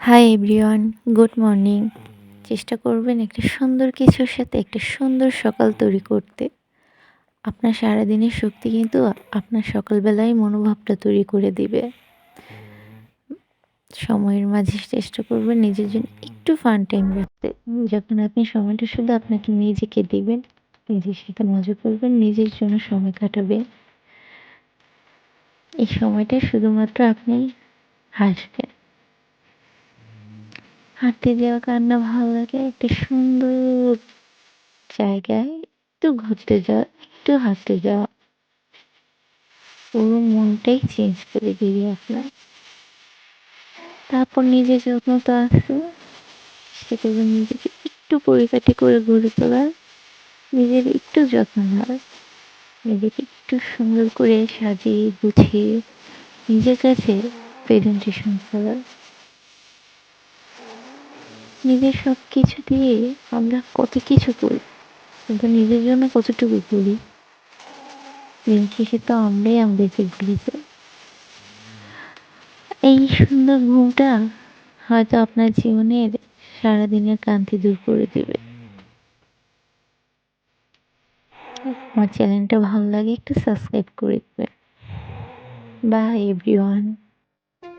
Hi everyone, good morning. চেষ্টা করবেন একটা সুন্দর কিছুর সাথে একটা সুন্দর সকাল তৈরি করতে। আপনার সারাদিনের শক্তি কিন্তু আপনার সকালবেলায় মনোভাবটা তৈরি করে দিবে। সময়ের মাঝে চেষ্টা করবেন নিজের জন্য একটু ফান টাইম রাখতে। যখন আপনি সময়টা শুধু আপনাকে নিজেকে দিবেন, নিজের সাথে মজা করবেন, নিজের জন্য সময় কাটাবেন। এই সময়টা শুধুমাত্র আপনি হাসবেন। হাঁটতে যাওয়া কার না ভালো লাগে? একটা সুন্দর জায়গায় একটু ঘুরতে যাওয়া, একটু হাঁটতে যাওয়া পুরো মনটাই চেঞ্জ করে দিবে আপনার। তারপর নিজের যত্ন তো আছে, চেষ্টা করবেন নিজেকে একটু পরিপাটি করে গড়ে তোলার, নিজের একটু যত্ন নেওয়ার, নিজেকে একটু সুন্দর করে সাজিয়ে গুছিয়ে নিজের কাছে প্রেজেন্টেশন করার। নিজের সব কিছু দিয়ে আমরা কত কিছু করি, কিন্তু নিজের জন্য কতটুকু করি? দিন শেষে তো আমরাই আমাদেরকে ভুলে যাই। এই সুন্দর ঘুমটা হয়তো আপনার জীবনের সারাদিনের ক্লান্তি দূর করে দেবে। আমার চ্যানেলটা ভালো লাগে একটু সাবস্ক্রাইব করে দেবেন। By everyone.